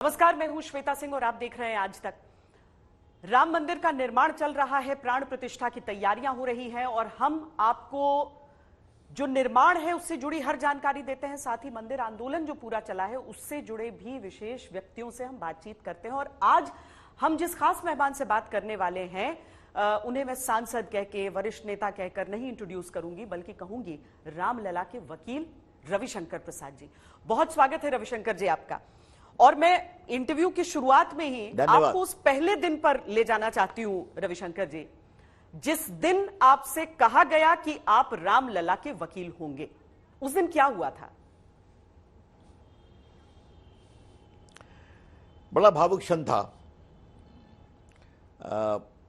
नमस्कार, मैं हूं श्वेता सिंह और आप देख रहे हैं आज तक। राम मंदिर का निर्माण चल रहा है, प्राण प्रतिष्ठा की तैयारियां हो रही हैं और हम आपको जो निर्माण है उससे जुड़ी हर जानकारी देते हैं। साथ ही मंदिर आंदोलन जो पूरा चला है उससे जुड़े भी विशेष व्यक्तियों से हम बातचीत करते हैं। और आज हम जिस खास मेहमान से बात करने वाले हैं उन्हें मैं सांसद कह के, वरिष्ठ नेता कहकर नहीं इंट्रोड्यूस करूंगी, बल्कि कहूंगी रामलला के वकील रविशंकर प्रसाद जी। बहुत स्वागत है रविशंकर जी आपका। और मैं इंटरव्यू की शुरुआत में ही आपको उस पहले दिन पर ले जाना चाहती हूं रविशंकर जी, जिस दिन आपसे कहा गया कि आप रामलला के वकील होंगे। उस दिन क्या हुआ था? बड़ा भावुक क्षण था।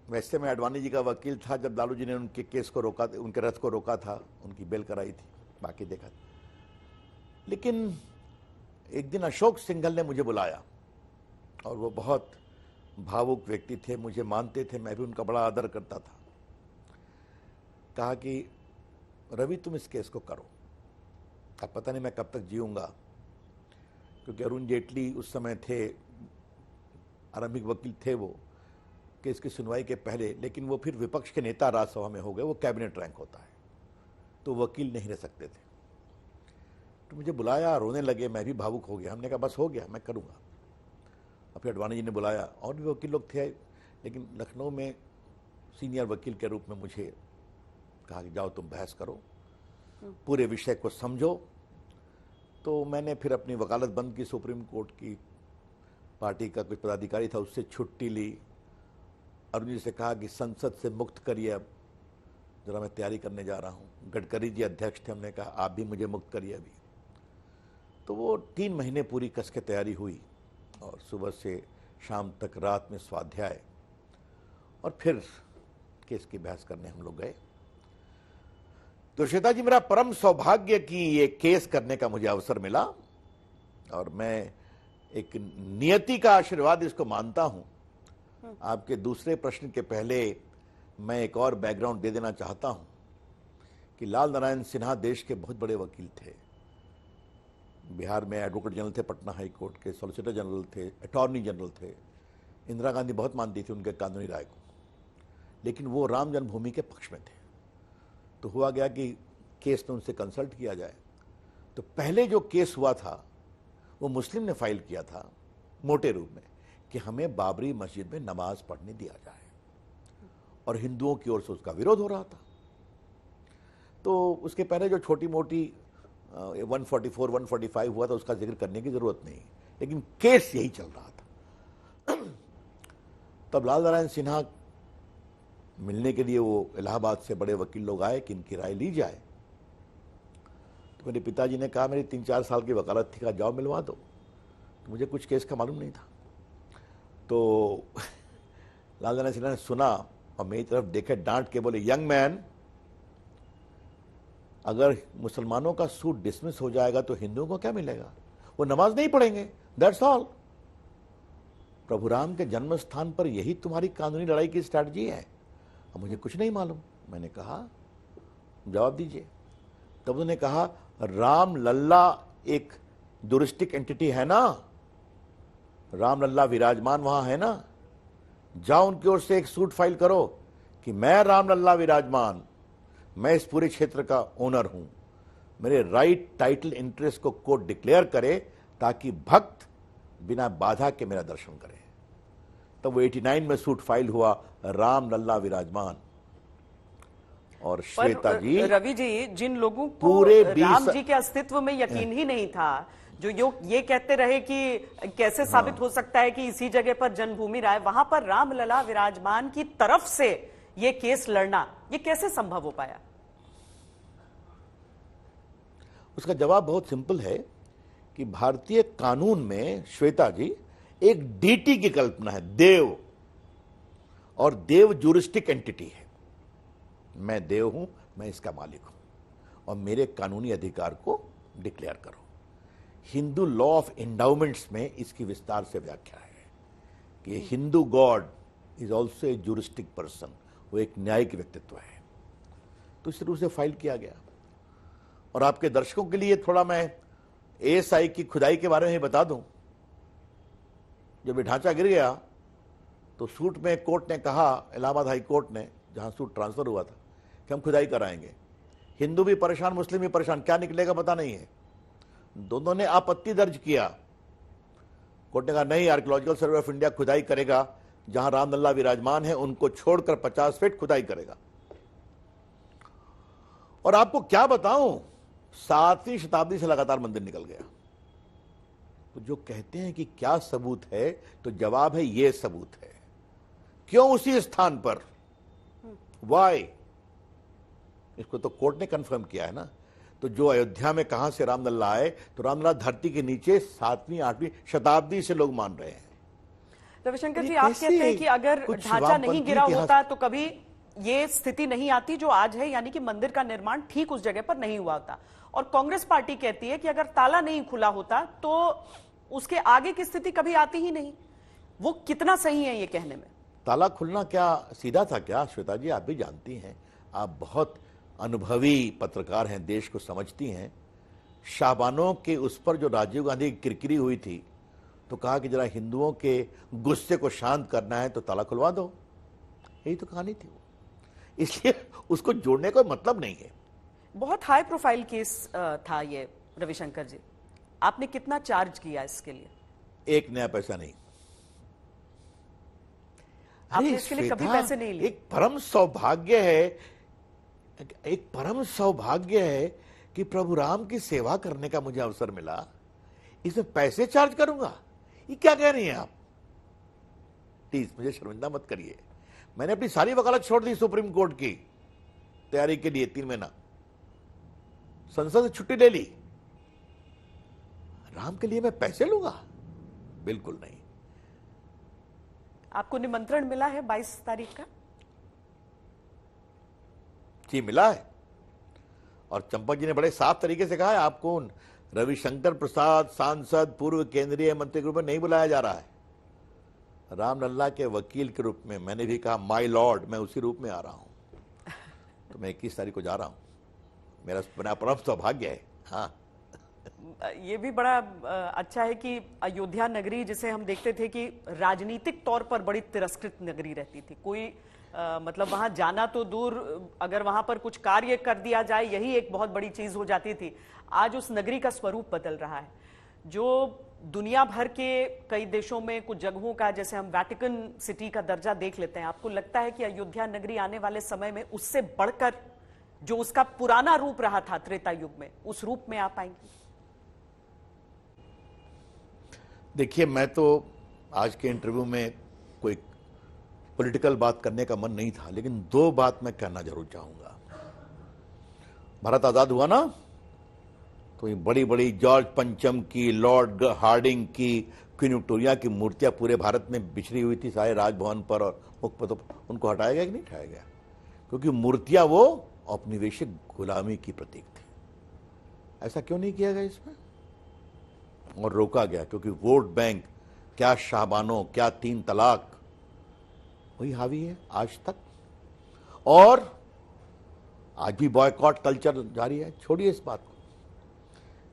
वैसे मैं अडवाणी जी का वकील था जब लालू जी ने उनके केस को रोका, उनके रथ को रोका था, उनकी बेल कराई थी, बाकी देखा था। लेकिन एक दिन अशोक सिंघल ने मुझे बुलाया और वो बहुत भावुक व्यक्ति थे, मुझे मानते थे, मैं भी उनका बड़ा आदर करता था। कहा कि रवि तुम इस केस को करो, अब पता नहीं मैं कब तक जीऊंगा, क्योंकि अरुण जेटली उस समय थे, आरंभिक वकील थे वो केस की सुनवाई के पहले, लेकिन वो फिर विपक्ष के नेता राज्यसभा में हो गए, वो कैबिनेट रैंक होता है, तो वकील नहीं रह सकते थे। तो मुझे बुलाया, रोने लगे, मैं भी भावुक हो गया। हमने कहा बस हो गया, मैं करूँगा। और फिर अडवाणी जी ने बुलाया, और भी वकील लोग थे, लेकिन लखनऊ में सीनियर वकील के रूप में मुझे कहा कि जाओ तुम बहस करो, पूरे विषय को समझो। तो मैंने फिर अपनी वकालत बंद की, सुप्रीम कोर्ट की, पार्टी का कुछ पदाधिकारी था उससे छुट्टी ली, अरुण जी से कहा कि संसद से मुक्त करिए, अब जरा मैं तैयारी करने जा रहा हूँ। गडकरी जी अध्यक्ष थे, हमने कहा आप भी मुझे मुक्त करिए अभी। तो वो 3 महीने पूरी कस के तैयारी हुई और सुबह से शाम तक रात में स्वाध्याय, और फिर केस की बहस करने हम लोग गए। तो श्वेता जी, मेरा परम सौभाग्य कि ये केस करने का मुझे अवसर मिला, और मैं एक नियति का आशीर्वाद इसको मानता हूं। आपके दूसरे प्रश्न के पहले मैं एक और बैकग्राउंड दे देना चाहता हूं कि लाल नारायण सिन्हा देश के बहुत बड़े वकील थे। बिहार में एडवोकेट जनरल थे, पटना हाई कोर्ट के सॉलिसिटर जनरल थे, अटॉर्नी जनरल थे। इंदिरा गांधी बहुत मानती थी उनके कानूनी राय को, लेकिन वो राम जन्मभूमि के पक्ष में थे। तो हुआ गया कि केस में उनसे कंसल्ट किया जाए। तो पहले जो केस हुआ था वो मुस्लिम ने फाइल किया था मोटे रूप में कि हमें बाबरी मस्जिद में नमाज पढ़ने दिया जाए, और हिंदुओं की ओर से उसका विरोध हो रहा था। तो उसके पहले जो छोटी मोटी 144, 145 हुआ था, उसका जिक्र करने की जरूरत नहीं, लेकिन केस यही चल रहा था। तब लाल नारायण सिन्हा मिलने के लिए वो इलाहाबाद से बड़े वकील लोग आए कि इनकी राय ली जाए। तो मेरे पिताजी ने कहा, मेरी 3-4 साल की वकालत थी, कहा जाओ मिलवा दो। तो मुझे कुछ केस का मालूम नहीं था। तो लाल नारायण सिन्हा ने सुना और मेरी तरफ देखे, डांट के बोले, यंग मैन, अगर मुसलमानों का सूट डिसमिस हो जाएगा तो हिंदुओं को क्या मिलेगा? वो नमाज नहीं पढ़ेंगे, दैट्स ऑल। प्रभु राम के जन्म स्थान पर यही तुम्हारी कानूनी लड़ाई की स्ट्रैटेजी है? अब मुझे कुछ नहीं मालूम। मैंने कहा जवाब दीजिए। तब उन्होंने कहा, राम लल्ला एक जुरिस्टिक एंटिटी है ना, राम लल्ला विराजमान वहां है ना, जाओ उनकी ओर से एक सूट फाइल करो कि मैं राम लल्ला विराजमान, मैं इस पूरे क्षेत्र का ओनर हूं, मेरे राइट टाइटल इंटरेस्ट को कोर्ट डिक्लेयर करे ताकि भक्त बिना बाधा के मेरा दर्शन करे। तब वो 89 में सूट फाइल हुआ, राम लल्ला विराजमान। और श्वेता जी, रवि जी, जिन लोगों को पूरे राम जी के अस्तित्व में यकीन ही नहीं था, जो ये कहते रहे कि कैसे साबित हो सकता है कि इसी जगह पर जन्मभूमि रहा है, वहां पर रामलला विराजमान की तरफ से ये केस लड़ना, ये कैसे संभव हो पाया? उसका जवाब बहुत सिंपल है कि भारतीय कानून में, श्वेता जी, एक डीटी की कल्पना है, देव, और देव ज्यूरिस्टिक एंटिटी है। मैं देव हूं, मैं इसका मालिक हूं, और मेरे कानूनी अधिकार को डिक्लेयर करो। हिंदू लॉ ऑफ एंडाउमेंट्स में इसकी विस्तार से व्याख्या है कि Hindu god is also a juristic person, वो एक न्यायिक व्यक्तित्व है। तो इस रूप से फाइल किया गया। और आपके दर्शकों के लिए थोड़ा मैं एएसआई की खुदाई के बारे में बता दूं जब ये ढांचा गिर गया तो सूट में कोर्ट ने कहा, इलाहाबाद हाई कोर्ट ने, जहां सूट ट्रांसफर हुआ था, कि हम खुदाई कराएंगे। हिंदू भी परेशान, मुस्लिम भी परेशान, क्या निकलेगा पता नहीं है। दोनों ने आपत्ति दर्ज किया। कोर्ट ने कहा नहीं, आर्कियोलॉजिकल सर्वे ऑफ इंडिया खुदाई करेगा, जहां रामलला विराजमान है उनको छोड़कर 50 फीट खुदाई करेगा। और आपको क्या बताऊं, 7वीं शताब्दी से लगातार मंदिर निकल गया। तो जो कहते हैं कि क्या सबूत है, तो जवाब है ये सबूत है। क्यों उसी स्थान पर, वाई, इसको तो कोर्ट ने कंफर्म किया है ना। तो जो अयोध्या में कहां से रामलला आए, तो रामलला धरती के नीचे 7वीं 8वीं शताब्दी से लोग मान रहे हैं। रविशंकर जी, आप कहते हैं कि अगर ढांचा नहीं गिरा होता तो कभी ये स्थिति नहीं आती जो आज है, यानी कि मंदिर का निर्माण ठीक उस जगह पर नहीं हुआ होता। और कांग्रेस पार्टी कहती है कि अगर ताला नहीं खुला होता तो उसके आगे की स्थिति कभी आती ही नहीं। वो कितना सही है ये कहने में? ताला खुलना क्या सीधा था क्या श्वेता जी? आप भी जानती हैं, आप बहुत अनुभवी पत्रकार हैं, देश को समझती हैं। शाहबानों के उस पर जो राजीव गांधी की किरकिरी हुई थी, तो कहा कि जरा हिंदुओं के गुस्से को शांत करना है तो ताला खुलवा दो, यही तो कहानी थी वो। इसलिए उसको जोड़ने का मतलब नहीं है। बहुत हाई प्रोफाइल केस था ये रविशंकर जी, आपने कितना चार्ज किया इसके लिए? 1 नया पैसा नहीं। आपने इसके लिए कभी पैसे नहीं लिए? एक परम सौभाग्य है, एक परम सौभाग्य है कि प्रभु राम की सेवा करने का मुझे अवसर मिला। इसमें पैसे चार्ज करूंगा, ये क्या कह रही हैं आप? प्लीज मुझे शर्मिंदा मत करिए। मैंने अपनी सारी वकालत छोड़ दी सुप्रीम कोर्ट की तैयारी के लिए, 3 महीना संसद से छुट्टी ले ली। राम के लिए मैं पैसे लूंगा? बिल्कुल नहीं। आपको निमंत्रण मिला है 22 तारीख का? जी मिला है, और चंपक जी ने बड़े साफ तरीके से कहा है, आपको रविशंकर प्रसाद सांसद पूर्व केंद्रीय मंत्री के रूप में नहीं बुलाया जा रहा है, रामलला के वकील के रूप में। मैंने भी कहा माय लॉर्ड, मैं उसी रूप में आ रहा हूं। तो मैं 21 तारीख को जा रहा हूं, मेरा परम सौभाग्य है। हाँ, ये भी बड़ा अच्छा है कि अयोध्या नगरी, जिसे हम देखते थे कि राजनीतिक तौर पर बड़ी तिरस्कृत नगरी रहती थी, कोई मतलब वहां जाना तो दूर, अगर वहां पर कुछ कार्य कर दिया जाए यही एक बहुत बड़ी चीज हो जाती थी। आज उस नगरी का स्वरूप बदल रहा है। जो दुनिया भर के कई देशों में कुछ जगहों का, जैसे हम वैटिकन सिटी का दर्जा देख लेते हैं, आपको लगता है कि अयोध्या नगरी आने वाले समय में उससे बढ़कर जो उसका पुराना रूप रहा था त्रेता युग में, उस रूप में आ पाएंगी? देखिए, मैं तो आज के इंटरव्यू में कोई पॉलिटिकल बात करने का मन नहीं था, लेकिन 2 बात मैं कहना जरूर चाहूंगा। भारत आजाद हुआ ना, तो ये बड़ी बड़ी जॉर्ज पंचम की, लॉर्ड हार्डिंग की, क्वीन विक्टोरिया की मूर्तियां पूरे भारत में बिछड़ी हुई थी, सारे राजभवन पर और मुख्य पदों पर। उनको हटाया गया कि नहीं हटाया गया? क्योंकि मूर्तियां वो औपनिवेशिक गुलामी की प्रतीक थी। ऐसा क्यों नहीं किया गया इसमें? और रोका गया क्योंकि वोट बैंक, क्या शाहबानों, क्या 3 तलाक, वही हावी है आज तक। और आज भी बॉयकॉट कल्चर जारी है, छोड़िए इस बात को।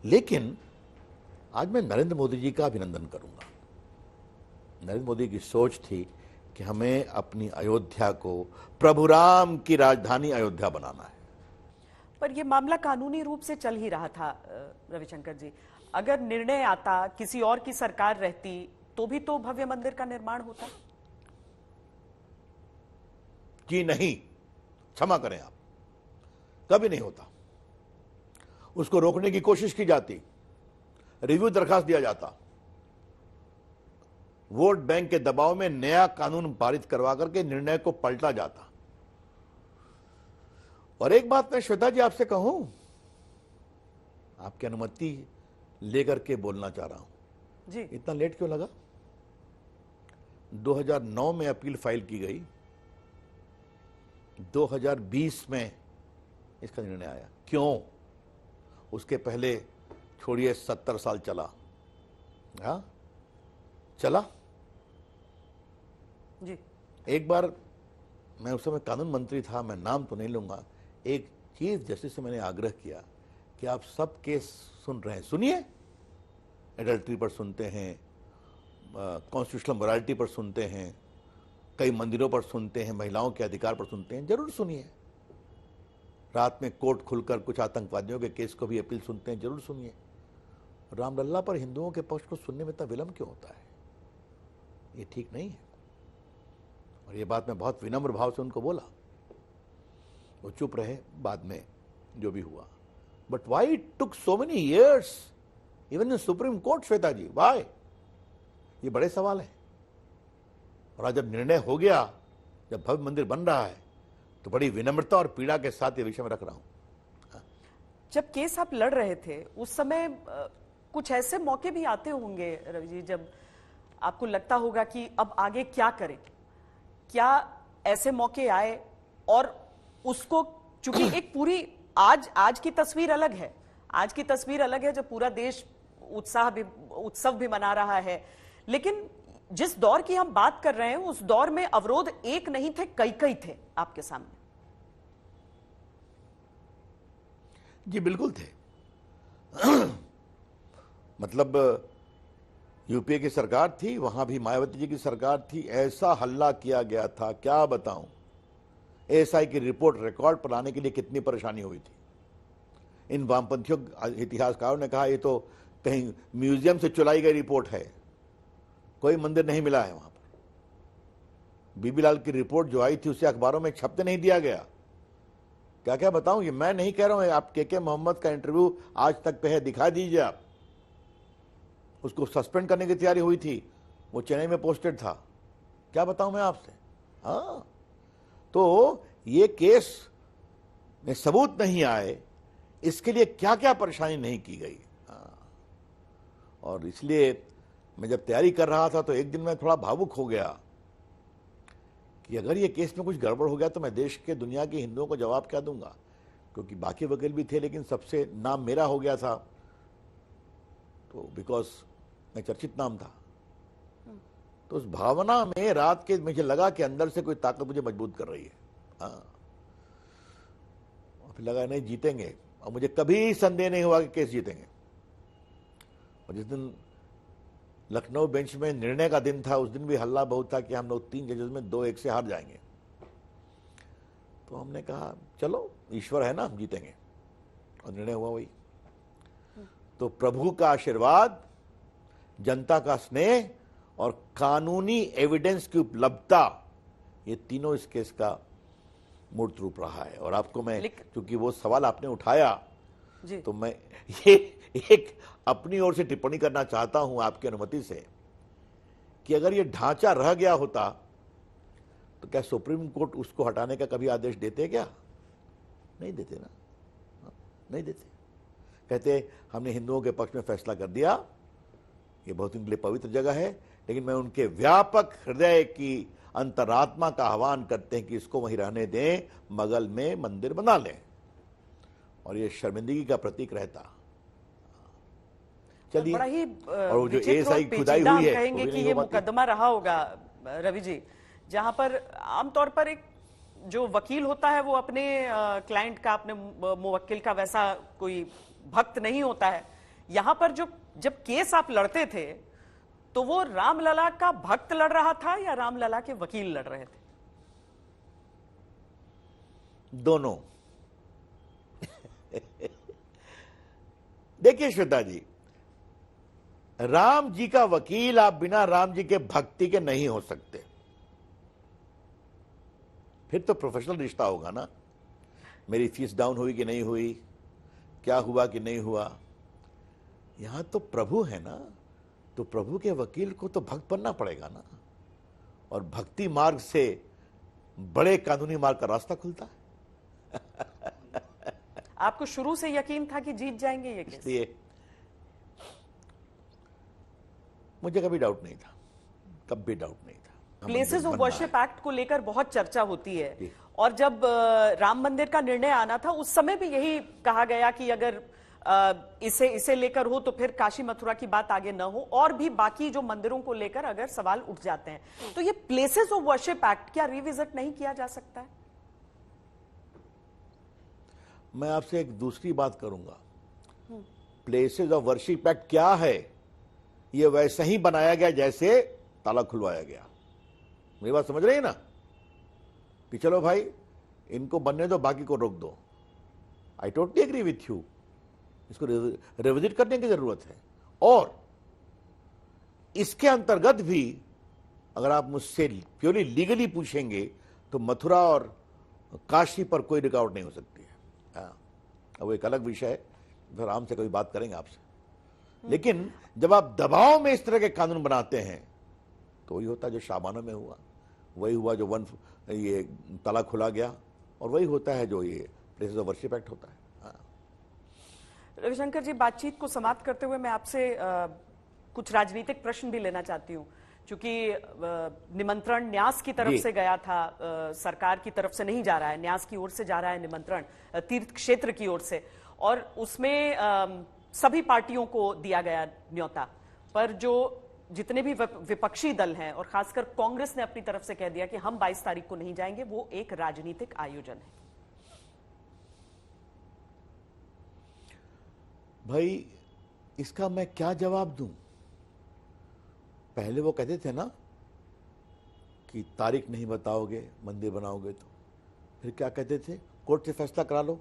लेकिन आज मैं नरेंद्र मोदी जी का अभिनंदन करूंगा। नरेंद्र मोदी की सोच थी कि हमें अपनी अयोध्या को प्रभु राम की राजधानी अयोध्या बनाना है। पर यह मामला कानूनी रूप से चल ही रहा था रविशंकर जी। अगर निर्णय आता, किसी और की सरकार रहती, तो भी तो भव्य मंदिर का निर्माण होता। जी नहीं, क्षमा करें आप, कभी नहीं होता। उसको रोकने की कोशिश की जाती, रिव्यू दरखास्त दिया जाता, वोट बैंक के दबाव में नया कानून पारित करवा करके निर्णय को पलटा जाता। और एक बात मैं श्वेता जी आपसे कहूं, आपकी अनुमति लेकर के बोलना चाह रहा हूं जी। इतना लेट क्यों लगा? 2009 में अपील फाइल की गई, 2020 में इसका निर्णय आया। क्यों? उसके पहले छोड़िए 70 साल चला। हाँ चला जी। एक बार मैं उस समय कानून मंत्री था, मैं नाम तो नहीं लूंगा, एक चीफ जस्टिस से मैंने आग्रह किया कि आप सब केस सुन रहे हैं, सुनिए। एडल्ट्री पर सुनते हैं, कॉन्स्टिट्यूशनल मोरालिटी पर सुनते हैं, कई मंदिरों पर सुनते हैं, महिलाओं के अधिकार पर सुनते हैं, जरूर सुनिए। रात में कोर्ट खुलकर कुछ आतंकवादियों के केस को भी अपील सुनते हैं, जरूर सुनिए। रामलला पर हिंदुओं के पक्ष को सुनने में इतना विलंब क्यों होता है? ये ठीक नहीं है। और ये बात मैं बहुत विनम्र भाव से उनको बोला, वो चुप रहे बाद में जो भी हुआ। But why it took so many years even in supreme court, Shweta ji, why? ये बड़े सवाल है। और आज जब निर्णय हो गया, जब भव्य मंदिर बन रहा है, तो बड़ी विनम्रता और पीड़ा के साथ ये विषय में रख रहा हूं। जब केस आप लड़ रहे थे उस समय कुछ ऐसे मौके भी आते होंगे रवि जी, जब आपको लगता होगा कि अब आगे क्या करें? क्या ऐसे मौके आए? और उसको, चूंकि एक पूरी आज की तस्वीर अलग है, आज की तस्वीर अलग है जब पूरा देश उत्सव भी मना रहा है, लेकिन जिस दौर की हम बात कर रहे हैं उस दौर में अवरोध एक नहीं थे, कई थे आपके सामने। जी बिल्कुल थे। मतलब यूपीए की सरकार थी, वहां भी मायावती जी की सरकार थी, ऐसा हल्ला किया गया था, क्या बताऊं। एएसआई की रिपोर्ट रिकॉर्ड पर लाने के लिए कितनी परेशानी हुई थी। इन वामपंथियों इतिहासकारों ने कहा ये तो कहीं म्यूजियम से चुराई गई रिपोर्ट है, कोई मंदिर नहीं मिला है वहां पर। बीबी लाल की रिपोर्ट जो आई थी उसे अखबारों में छपते नहीं दिया गया। क्या क्या बताऊं, ये मैं नहीं कह रहा हूं, आप के मोहम्मद का इंटरव्यू आज तक पे है, दिखा दीजिए आप। उसको सस्पेंड करने की तैयारी हुई थी, वो चेन्नई में पोस्टेड था। क्या बताऊं मैं आपसे। हाँ, तो ये केस में सबूत नहीं आए, इसके लिए क्या क्या परेशानी नहीं की गई। हाँ। और इसलिए मैं जब तैयारी कर रहा था तो एक दिन मैं थोड़ा भावुक हो गया कि अगर ये केस में कुछ गड़बड़ हो गया तो मैं देश के, दुनिया के हिंदुओं को जवाब क्या दूंगा। क्योंकि बाकी वकील भी थे, लेकिन सबसे नाम मेरा हो गया था, तो बिकॉज मैं चर्चित नाम था। तो उस भावना में रात के मुझे लगा कि अंदर से कोई ताकत मुझे मजबूत कर रही है। हाँ, और फिर लगा नहीं जीतेंगे, और मुझे कभी संदेह नहीं हुआ कि केस जीतेंगे। और जिस दिन लखनऊ बेंच में निर्णय का दिन था, उस दिन भी हल्ला बहुत था कि हम लोग 3 जजेस में 2-1 से हार जाएंगे। तो हमने कहा चलो ईश्वर है ना, हम जीतेंगे, और निर्णय हुआ वही। तो प्रभु का आशीर्वाद, जनता का स्नेह और कानूनी एविडेंस की उपलब्धता, ये तीनों इस केस का मूर्त रूप रहा है। और आपको मैं, क्योंकि वो सवाल आपने उठाया जी, तो मैं ये एक अपनी ओर से टिप्पणी करना चाहता हूं आपकी अनुमति से, कि अगर ये ढांचा रह गया होता तो क्या सुप्रीम कोर्ट उसको हटाने का कभी आदेश देते? क्या नहीं देते ना, नहीं देते। कहते हमने हिंदुओं के पक्ष में फैसला कर दिया, ये बहुत इनके लिए पवित्र जगह है, लेकिन मैं उनके व्यापक हृदय की अंतरात्मा का आह्वान करते हैं कि इसको वहीं रहने दें, मगल में मंदिर बना लें, और ये शर्मिंदगी का प्रतीक रहता। चलिए, बड़ा ही और वो जो विचित्र एएसआई और खुदाई पेचीदा हुई है, कहेंगे कि ये मुकदमा रहा होगा रवि जी, जहां पर आमतौर पर एक जो वकील होता है वो अपने क्लाइंट का, अपने मुवक्किल का वैसा कोई भक्त नहीं होता है। यहां पर जब केस आप लड़ते थे तो वो रामलला का भक्त लड़ रहा था या रामलला के वकील लड़ रहे थे? दोनों। देखिए श्वेता जी, राम जी का वकील आप बिना राम जी के भक्ति के नहीं हो सकते। फिर तो प्रोफेशनल रिश्ता होगा ना, मेरी फीस डाउन हुई कि नहीं हुई, क्या हुआ कि नहीं हुआ। यहां तो प्रभु है ना, तो प्रभु के वकील को तो भक्त बनना पड़ेगा ना, और भक्ति मार्ग से बड़े कानूनी मार्ग का रास्ता खुलता है। आपको शुरू से यकीन था कि जीत जाएंगे ये केस? इसलिए मुझे कभी डाउट नहीं था, कभी डाउट नहीं था। प्लेसेस ऑफ वर्शिप एक्ट को लेकर बहुत चर्चा होती है, और जब राम मंदिर का निर्णय आना था उस समय भी यही कहा गया कि अगर इसे लेकर हो तो फिर काशी मथुरा की बात आगे न हो, और भी बाकी जो मंदिरों को लेकर अगर सवाल उठ जाते हैं, तो ये प्लेसेस ऑफ वर्शिप एक्ट क्या रिविजिट नहीं किया जा सकता है? मैं आपसे एक दूसरी बात करूंगा। प्लेसेस ऑफ वर्शिप एक्ट क्या है ये वैसा ही बनाया गया जैसे ताला खुलवाया गया। मेरी बात समझ रहे हैं ना कि चलो भाई इनको बनने दो, बाकी को रोक दो। I totally agree with you, इसको रिविजिट करने की जरूरत है। और इसके अंतर्गत भी अगर आप मुझसे प्योरली लीगली पूछेंगे तो मथुरा और काशी पर कोई रुकावट नहीं हो सकती है। अब वो एक अलग विषय है, फिर आराम से कभी बात करेंगे आपसे। लेकिन जब आप दबाव में इस तरह के कानून बनाते हैं तो वही होता है जो शाबाना में हुआ, वही हुआ जो ये ताला खुला गया, और वही होता है जो ये प्लेसेस ऑफ वर्शिप एक्ट होता है। रविशंकर जी, बातचीत को समाप्त करते हुए मैं आपसे कुछ राजनीतिक प्रश्न भी लेना चाहती हूँ, क्योंकि निमंत्रण न्यास की तरफ से गया था, सरकार की तरफ से नहीं जा रहा है, न्यास की ओर से जा रहा है निमंत्रण, तीर्थ क्षेत्र की ओर से, और उसमें सभी पार्टियों को दिया गया न्योता। पर जो जितने भी विपक्षी दल हैं और खासकर कांग्रेस ने अपनी तरफ से कह दिया कि हम 22 तारीख को नहीं जाएंगे, वो एक राजनीतिक आयोजन है। भाई इसका मैं क्या जवाब दूं? पहले वो कहते थे ना कि तारीख नहीं बताओगे मंदिर बनाओगे तो, फिर क्या कहते थे? कोर्ट से फैसला करा लो,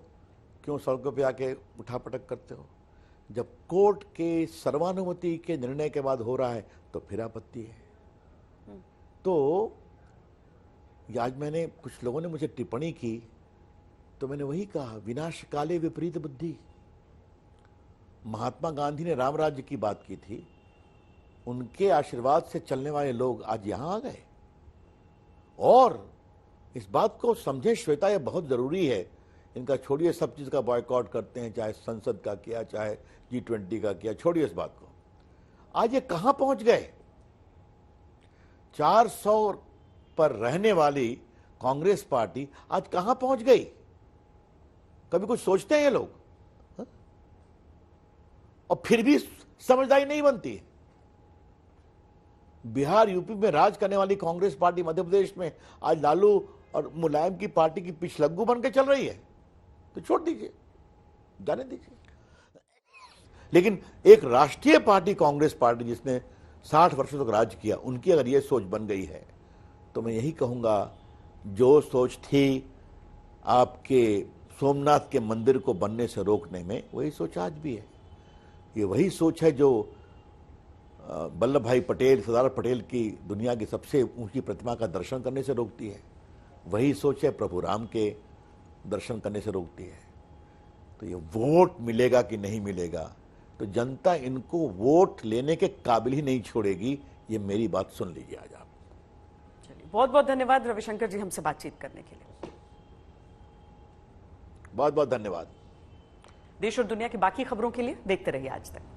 क्यों सड़कों पे आके उठापटक करते हो? जब कोर्ट के सर्वानुमति के निर्णय के बाद हो रहा है तो फिर आपत्ति है। तो आज मैंने, कुछ लोगों ने मुझे टिप्पणी की तो मैंने वही कहा, विनाश काले विपरीत बुद्धि। महात्मा गांधी ने राम राज्य की बात की थी, उनके आशीर्वाद से चलने वाले लोग आज यहां आ गए। और इस बात को समझे श्वेता, यह बहुत जरूरी है। इनका छोड़िए, सब चीज का बॉयकॉट करते हैं, चाहे संसद का किया, चाहे G20 का किया, छोड़िए इस बात को। आज ये कहां पहुंच गए? 400 पर रहने वाली कांग्रेस पार्टी आज कहां पहुंच गई? कभी कुछ सोचते हैं ये लोग? और फिर भी समझदारी नहीं बनती। बिहार यूपी में राज करने वाली कांग्रेस पार्टी मध्य प्रदेश में आज लालू और मुलायम की पार्टी की पिछलग्गू बन के चल रही है, तो छोड़ दीजिए, जाने दीजिए। लेकिन एक राष्ट्रीय पार्टी कांग्रेस पार्टी जिसने 60 वर्षों तक राज किया, उनकी अगर यह सोच बन गई है तो मैं यही कहूंगा, जो सोच थी आपके सोमनाथ के मंदिर को बनने से रोकने में, वही सोच आज भी है। ये वही सोच है जो वल्लभ भाई पटेल, सरदार पटेल की दुनिया की सबसे ऊंची प्रतिमा का दर्शन करने से रोकती है। वही सोच है प्रभु राम के दर्शन करने से रोकती है। तो ये वोट मिलेगा कि नहीं मिलेगा, तो जनता इनको वोट लेने के काबिल ही नहीं छोड़ेगी। ये मेरी बात सुन लीजिए आज आप। चलिए, बहुत बहुत धन्यवाद रविशंकर जी हमसे बातचीत करने के लिए। बहुत बहुत धन्यवाद। देश और दुनिया की बाकी खबरों के लिए देखते रहिए आज तक।